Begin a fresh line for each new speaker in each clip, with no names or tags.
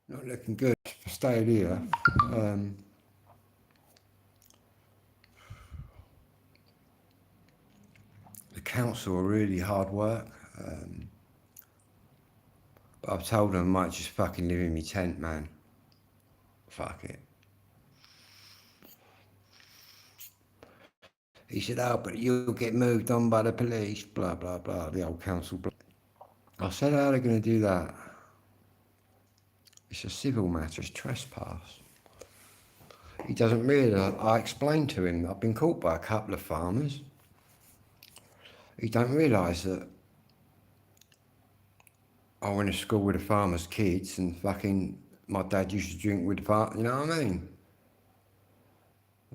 Not looking good. I stayed here. The council are really hard work. But I've told them I might just fucking live in my tent, man. Fuck it. He said, oh, but you'll get moved on by the police, blah, blah, blah, the old council. I said, how are they going to do that? It's a civil matter, it's trespass. He doesn't realise, I explained to him, I've been caught by a couple of farmers. He don't realise that I went to school with the farmers' kids and fucking my dad used to drink with the farmers, you know what I mean?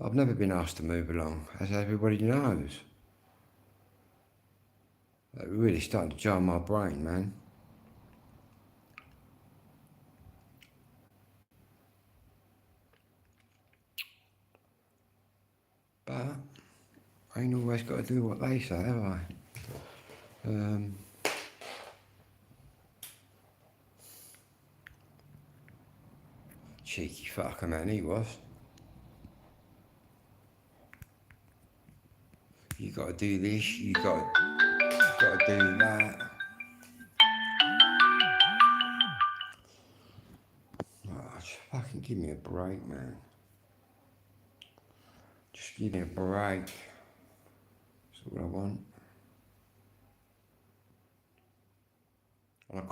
I've never been asked to move along, as everybody knows. It really started to jar my brain, man. But I ain't always got to do what they say, have I? Cheeky fucker, man, he was. You got to do this, you got to do that. Oh, just fucking give me a break, man. Just give me a break. That's what I want. And I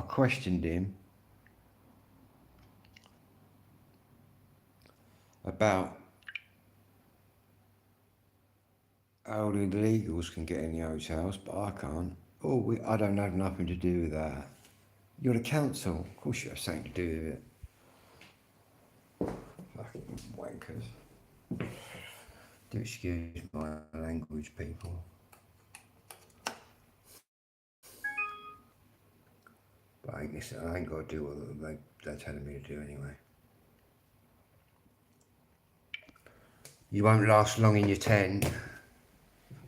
questioned him about how the illegals can get in the hotels, but I can't. Oh, I don't have nothing to do with that. You're the council. Of course you have something to do with it. Fucking wankers. Do excuse my language, people. But I ain't got to do what they're telling me to do anyway. You won't last long in your tent,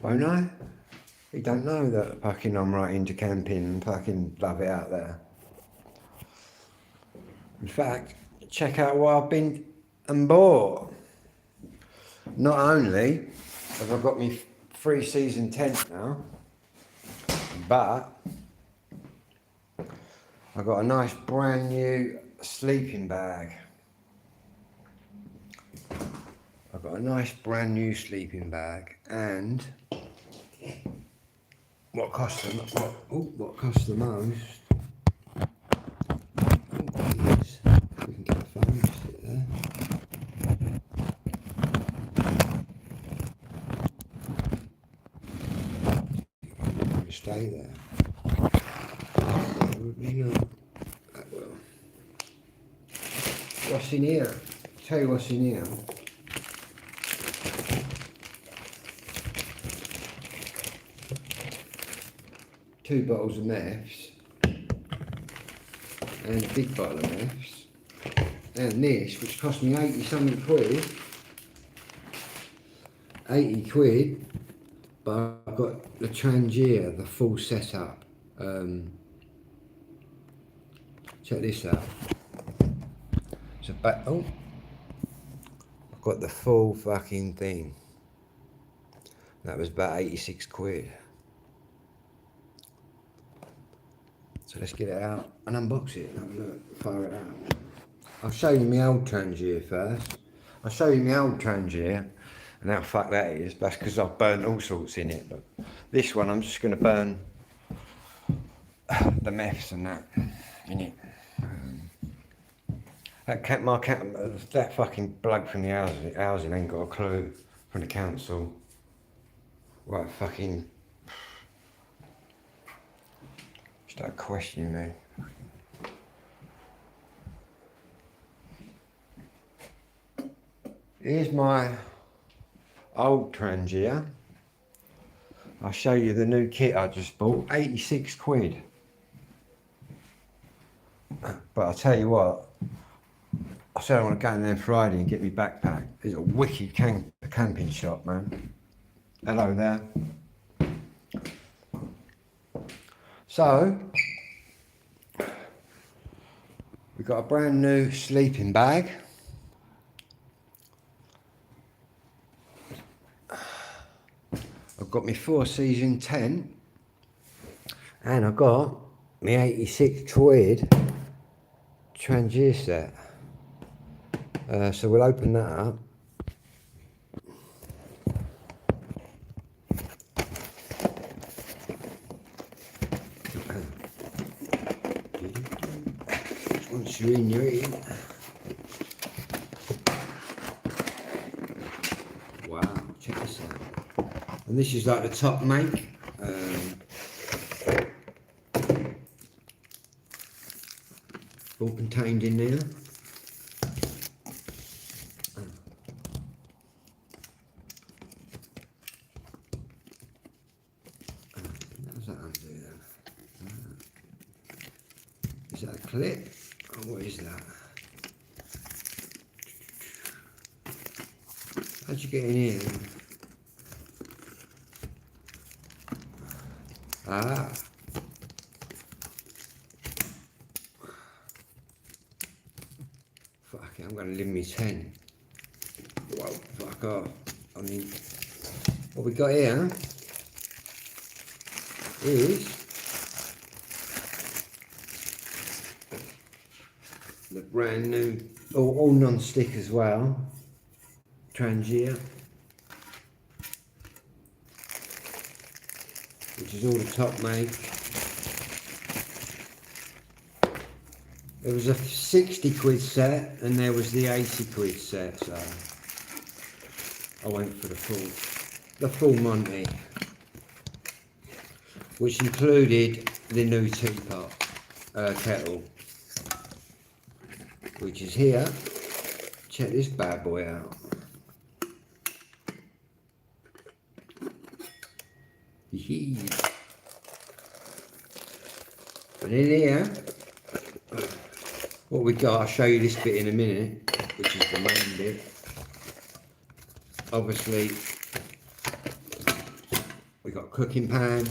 won't I? You don't know that fucking I'm right into camping and fucking love it out there. In fact, check out what I've been and bought. Not only have I got my 3-season tent now, but I got a nice brand new sleeping bag. I've got a nice brand new sleeping bag, and what cost the most? Is, we can get a phone, just sit there. Stay there. You know, well. What's in here? I'll tell you what's in here. Two bottles of meths, and a big bottle of meths, and this, which cost me 80 something quid. 80 quid, but I've got the Trangia, the full setup. Check this out. It's I've got the full fucking thing. That was about 86 quid. So let's get it out and unbox it and have a look, fire it out. I'll show you my old Trangia first. I'll show you my old Trangia and how fuck that is. That's because I've burnt all sorts in it. But this one I'm just going to burn the meths and that in it. That fucking bloke from the housing ain't got a clue from the council. Right, fucking start questioning me. Here's my old Trangia. I'll show you the new kit I just bought. 86 quid. But I'll tell you what, I said I want to go in there Friday and get me backpack. It's a wicked camping shop, man. Hello there. So, got a brand new sleeping bag. I've got my 4-season tent, and I've got my 86 quid Trangier set. So we'll open that up. Once you're in, you're in. Wow, check this out. And this is like the top make. All contained in there. How does that undo then? Is that a clip? Oh, what is that? How'd you get in here then? Ah. Fuck it, I'm gonna live me 10. Whoa, fuck off. I mean, what we got here is the brand new, all non-stick as well, Trangier, which is all the top make. There was a 60 quid set and there was the 80 quid set, so I went for the full Monty, which included the new teapot kettle, which is here. Check this bad boy out. But in here, what we got, I'll show you this bit in a minute, which is the main bit. Obviously, we got a cooking pan,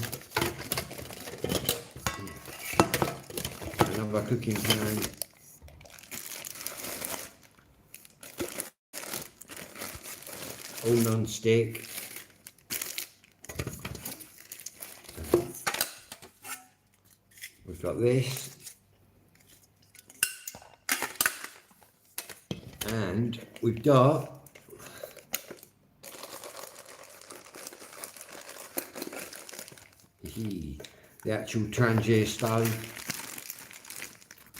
another cooking pan, all non-stick. We've got this, and we've got the actual Trangier stove,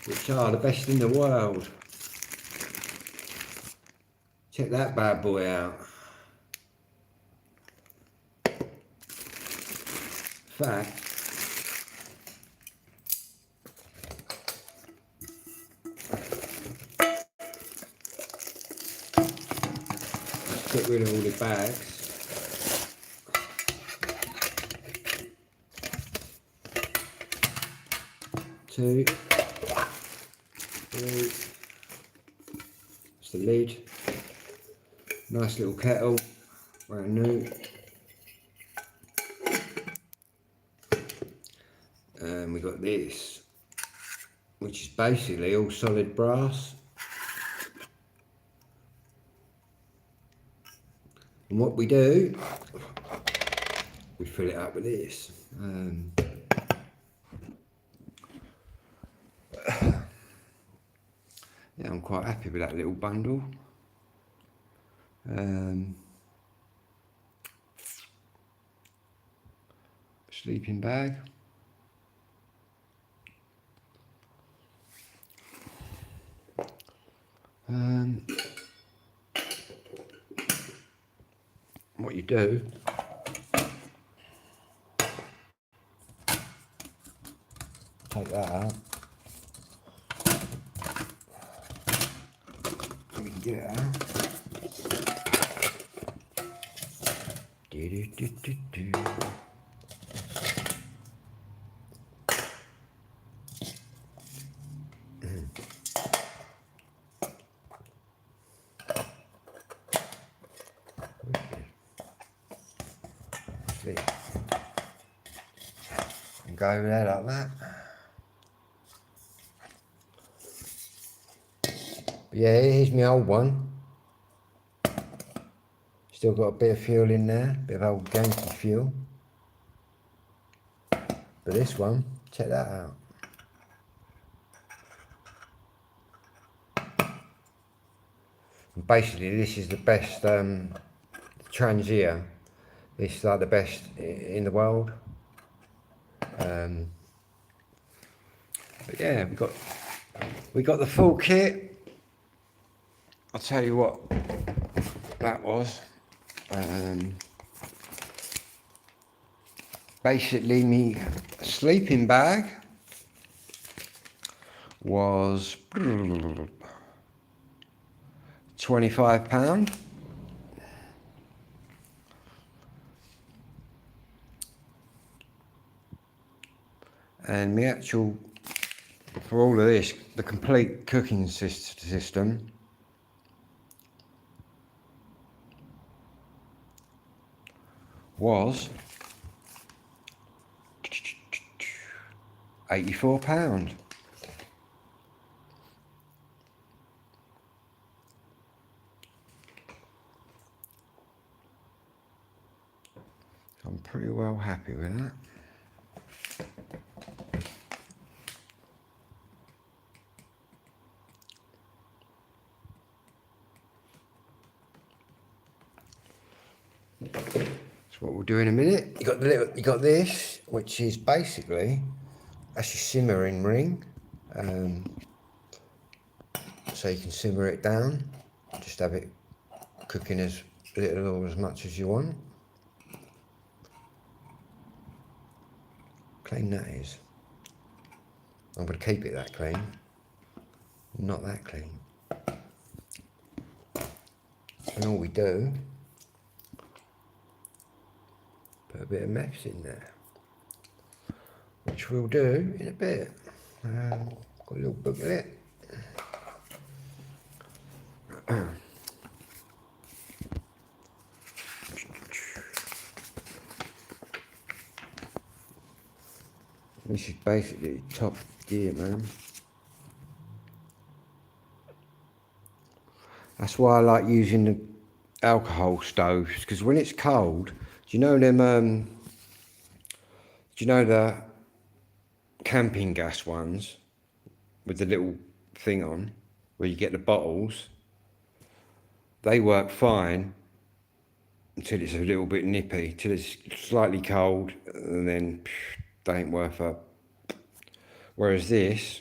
which are the best in the world. Check that bad boy out. In fact, let's get rid of all the bags. Two, three, it's the lid, nice little kettle, brand new, and we got this, which is basically all solid brass, and what we do, we fill it up with this. Yeah, I'm quite happy with that little bundle. Sleeping bag. What you do, take that out. So we can get it out. And go over there like that. Yeah, here's my old one. Still got a bit of fuel in there, bit of old Yankee fuel. But this one, check that out. And basically, this is the best Transia. This is like the best in the world. But yeah, we got the full kit. I'll tell you what that was. Basically, me sleeping bag was £25. And the actual, for all of this, the complete cooking system was £84. I'm pretty well happy with that. That's what we'll do in a minute. You got this, which is basically that's your simmering ring. So you can simmer it down. Just have it cooking as little or as much as you want. Clean that is. I'm going to keep it that clean. Not that clean. And all we do, put a bit of mess in there, which we'll do in a bit. Got a little booklet. This is basically top gear, man. That's why I like using the alcohol stoves, because when it's cold, do you know them? Do you know the camping gas ones with the little thing on, where you get the bottles? They work fine until it's a little bit nippy, till it's slightly cold, and then they ain't worth a. Whereas this,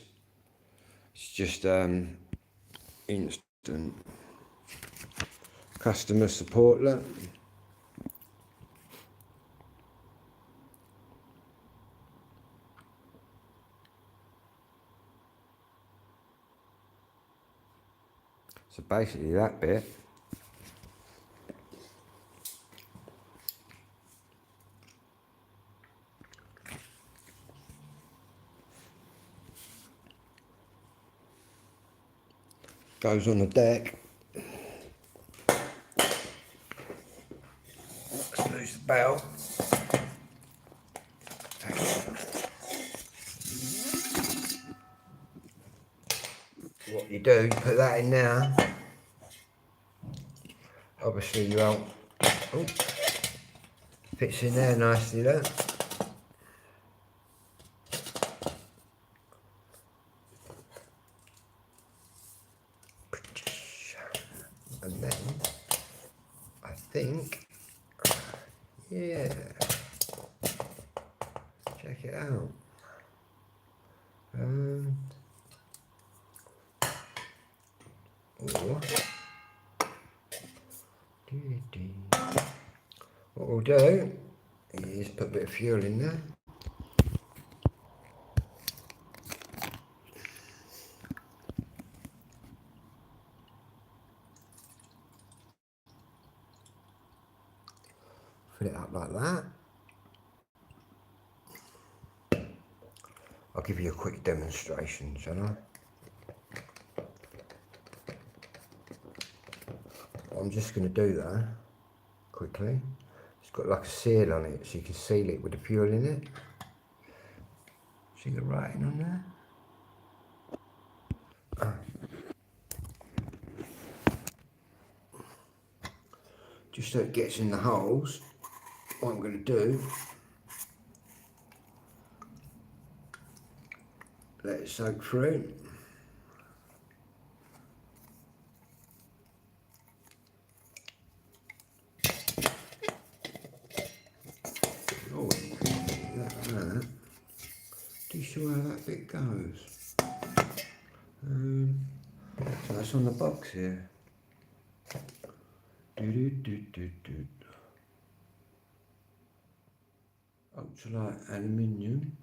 it's just instant customer support. Look. So basically that bit goes on the deck. Let's lose the bell. What you do, you put that in now. Obviously you won't. Oh, fits in there nicely, look. And then I think, yeah, check it out. What we'll do is put a bit of fuel in there. Fill it up like that. I'll give you a quick demonstration, shall I? I'm just going to do that quickly. It's got like a seal on it, so you can seal it with the fuel in it. See the writing on there? just so it gets in the holes, what I'm going to do, let it soak through. Oh, like that. Do you see how that bit goes? So that's on the box here. Ultralight aluminium.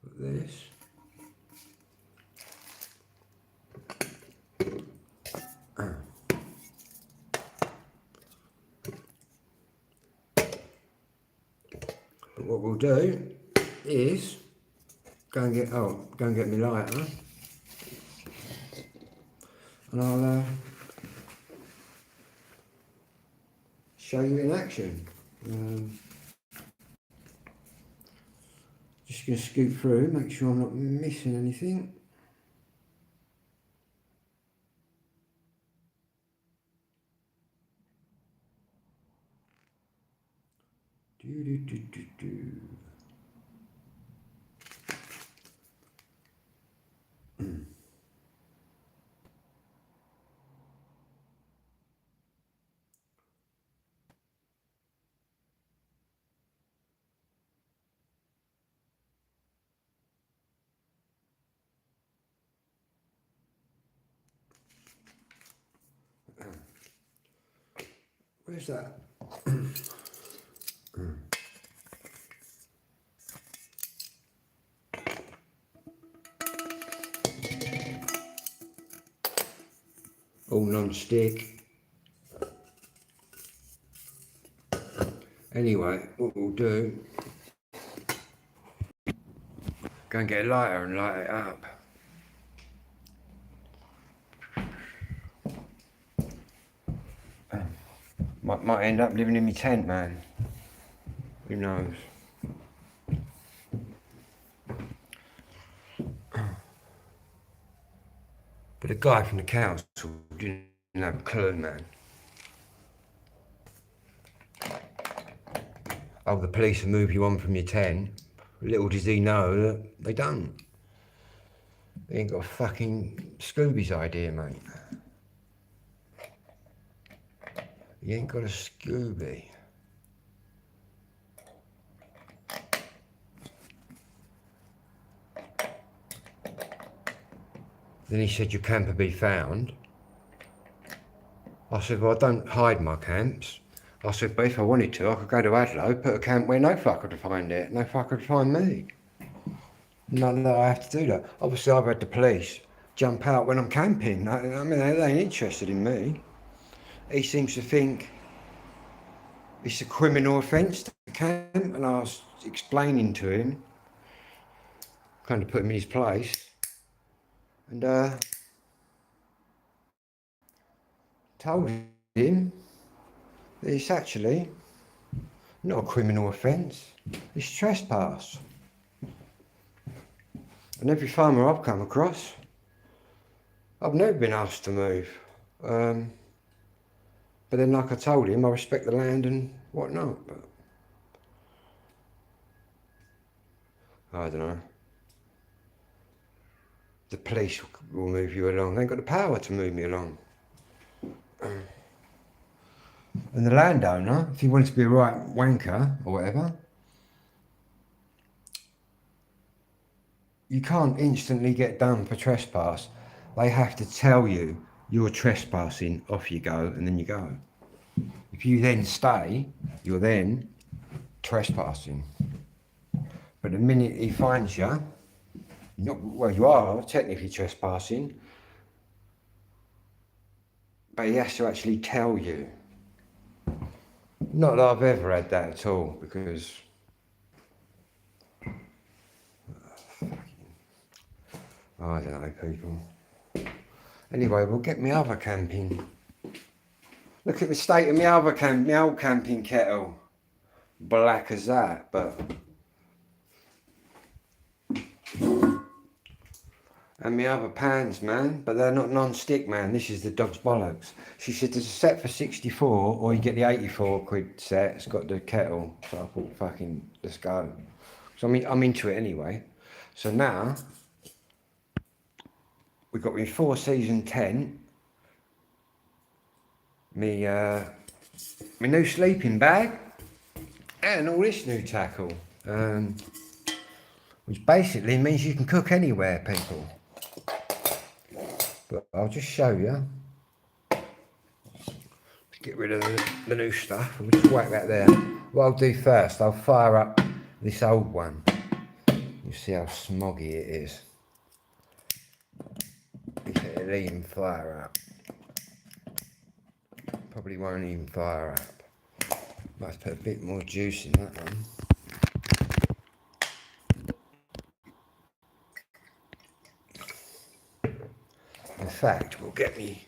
Put this. But what we'll do is go and get me lighter, and I'll show you in action. Just going to scoot through, make sure I'm not missing anything. Where's that? All non-stick. Anyway, what we'll do, go and get a lighter and light it up. Might end up living in my tent, man. Who knows? But the guy from the council didn't have a clue, man. Oh, the police will move you on from your tent. Little does he know that they don't. They ain't got a fucking Scooby's idea, mate. You ain't got a Scooby. Then he said, your camp will be found. I said, well, I don't hide my camps. I said, but if I wanted to, I could go to Adelaide, put a camp where no fucker could find it, no fucker could find me. None that I have to do that. Obviously, I've had the police jump out when I'm camping. I mean, they ain't interested in me. He seems to think it's a criminal offence to camp, and I was explaining to him, kind of put him in his place, and told him that it's actually not a criminal offence, it's trespass. And every farmer I've come across, I've never been asked to move. But then, like I told him, I respect the land and whatnot. But I don't know. The police will move you along. They ain't got the power to move me along. And the landowner, if he wants to be a right wanker or whatever, you can't instantly get done for trespass. They have to tell you you're trespassing, off you go, and then you go. If you then stay, you're then trespassing. But the minute he finds you, well, you are technically trespassing, but he has to actually tell you. Not that I've ever had that at all, because I don't know, people. Anyway, we'll get me other camping. Look at the state of my other my old camping kettle. Black as that, but And my other pans, man, but they're not non-stick, man. This is the dog's bollocks. She said there's a set for 64, or you get the 84 quid set. It's got the kettle. So I thought, fucking, let's go. So I'm into it anyway. So now we've got my 4-season tent, my new sleeping bag, and all this new tackle, which basically means you can cook anywhere, people. But I'll just show you. Get rid of the new stuff. We'll just whack that there. What I'll do first, I'll fire up this old one. You see how smoggy it is. If it'll even fire up. Probably won't even fire up. Might put a bit more juice in that one. In fact, we'll get me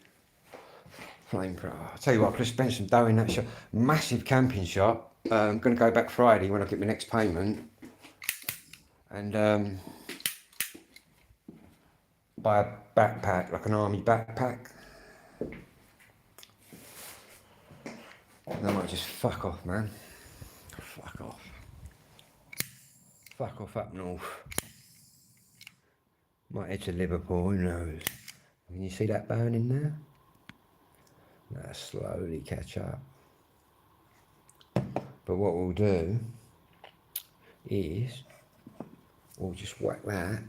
flamethrower. I'll tell you what, I could have spent some dough in that shop. Massive camping shop. I'm going to go back Friday when I get my next payment. And buy a backpack, like an army backpack. And I might just fuck off, man. Fuck off. Fuck off up north. Might head to Liverpool, who knows. Can you see that burn in there? That'll slowly catch up. But what we'll do is we'll just whack that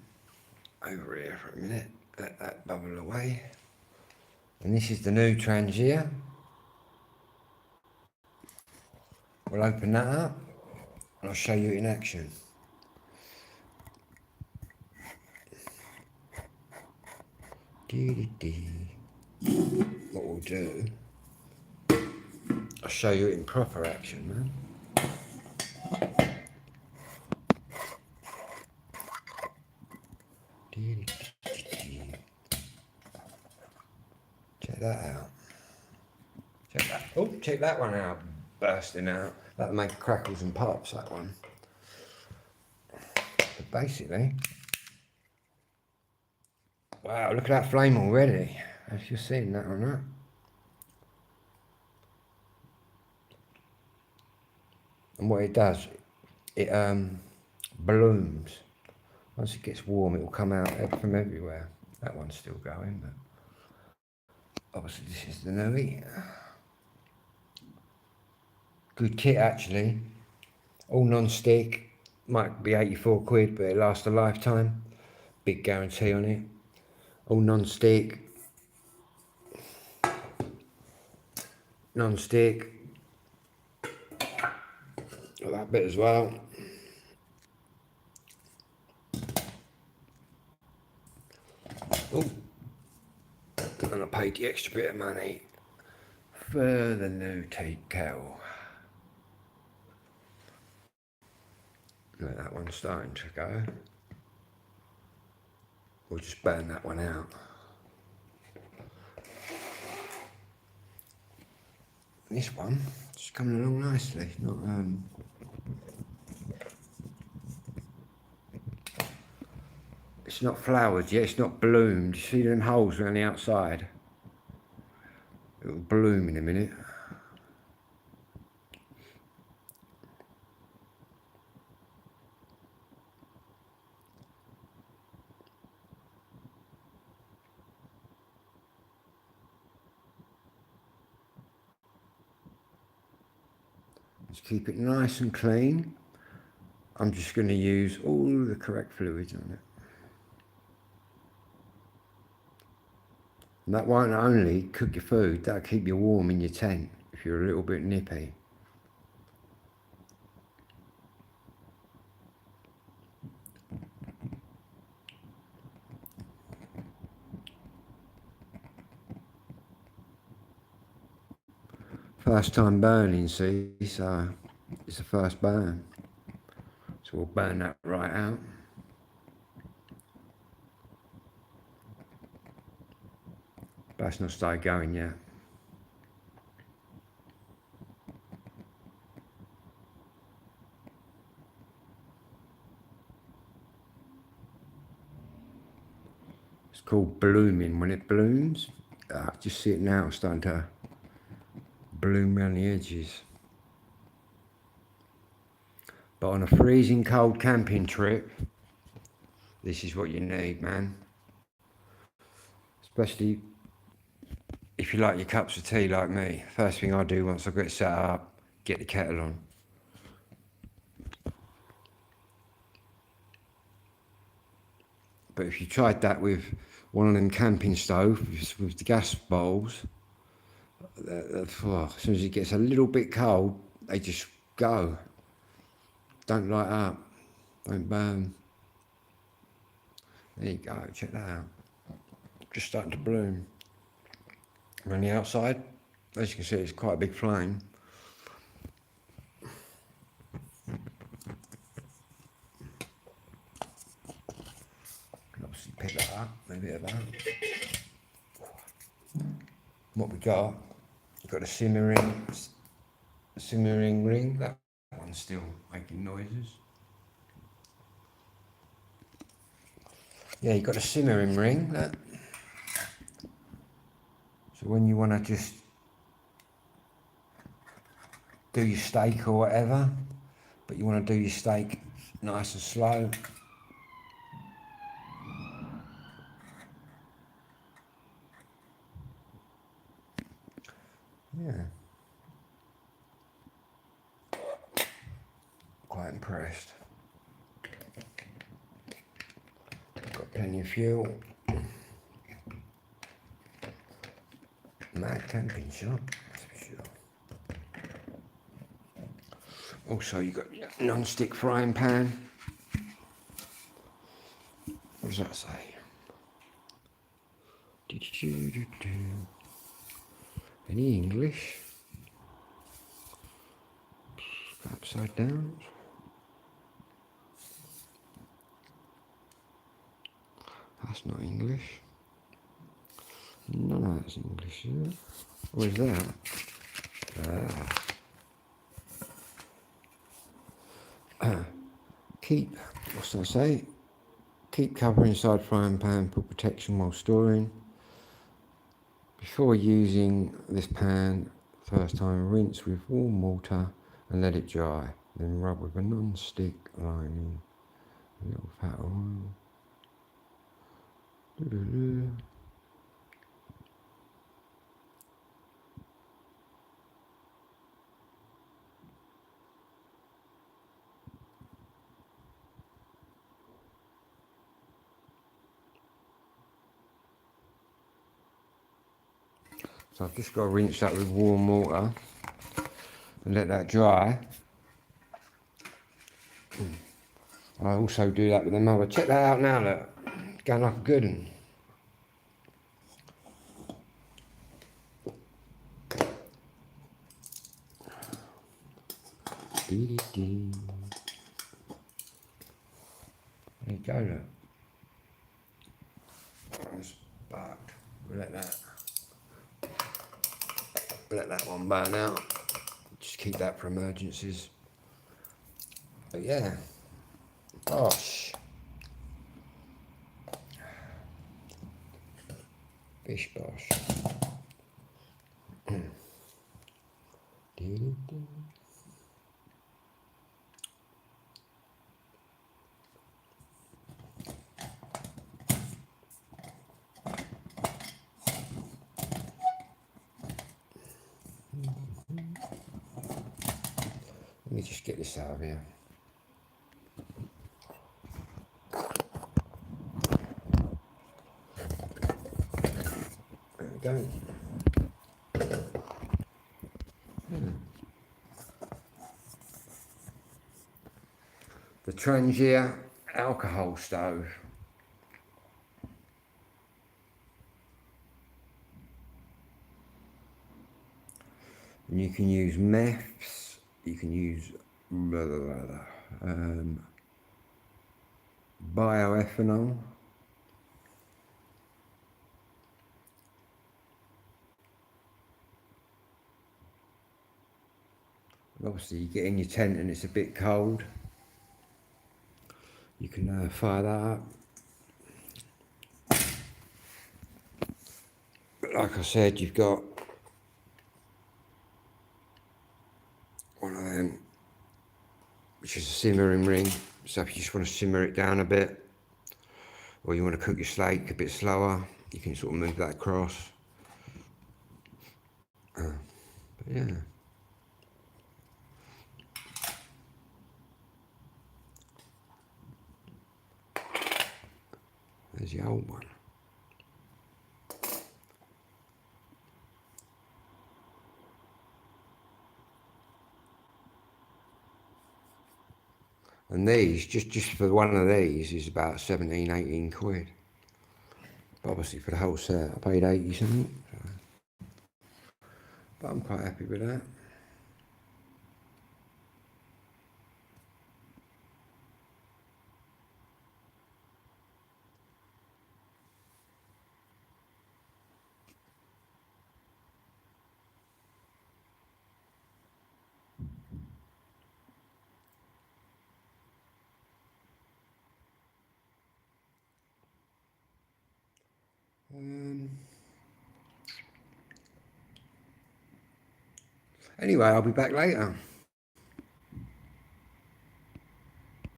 over here for a minute. Let that bubble away. And this is the new Trangia. We'll open that up and I'll show you in action. What we'll do, I'll show you it in proper action, man. Check that out. Check that. Oh, check that one out. Bursting out. That'll make crackles and pops, that one. But basically, wow, look at that flame already. Have you seen that or not? And what it does, it blooms. Once it gets warm, it will come out from everywhere. That one's still going, but obviously this is the new heat. Good kit, actually. All non-stick. Might be 84 quid, but it lasts a lifetime. Big guarantee on it. All non-stick. Non-stick. Got that bit as well. Oh, and I paid the extra bit of money for the new teak kettle. Look, that one's starting to go. We'll just burn that one out. This one is coming along nicely. Not it's not flowered yet. It's not bloomed. You see them holes around the outside? It'll bloom in a minute. Just keep it nice and clean. I'm just going to use all the correct fluids on it. And that won't only cook your food, that'll keep you warm in your tent if you're a little bit nippy. First time burning, see, so it's the first burn. So we'll burn that right out. But it's not started going yet. called blooming. When it blooms, just see it now, starting to bloom around the edges. But on a freezing cold camping trip, this is what you need, man. Especially if you like your cups of tea like me. First thing I do once I get set up, get the kettle on. But if you tried that with one of them camping stoves with the gas bowls, as soon as it gets a little bit cold, they just go. Don't light up, don't burn. There you go, check that out. Just starting to bloom. On the outside, as you can see, it's quite a big flame. Obviously pick that up, maybe a bit of that. What we got? We've got a simmering ring. That one's still making noises. Yeah, you've got a simmering ring. That. So when you want to just do your steak or whatever, but you want to do your steak nice and slow. Yeah. Quite impressed. Got plenty of fuel. Mad camping shop, that's for sure. Also, you got your non-stick frying pan. What does that say? Any English? Upside down. That's not English. None of that's English, is it? What is that? Keep, what's that say? Keep cover inside frying pan for protection while storing. Before using this pan, first time rinse with warm water and let it dry. Then rub with a non-stick lining, a little fat oil. So I've just got to rinse that with warm water and let that dry. I also do that with the mother. Check that out now, look. It's going like a good one. There you go, look. That's bugged. We'll let that one burn out. Just keep that for emergencies. But yeah, gosh. Bish bosh. Let me just get this out of here. There we go. The Trangia alcohol stove. And you can use MEFs, you can use bioethanol. Obviously you get in your tent and it's a bit cold. You can fire that up. like I said, you've got one of them, which is a simmering ring. So if you just want to simmer it down a bit, or you want to cook your steak a bit slower, you can sort of move that across. But yeah. There's the old one. And these, just for one of these, is about 17, 18 quid. But obviously for the whole set, I paid 80 something. So. But I'm quite happy with that. Anyway, I'll be back later.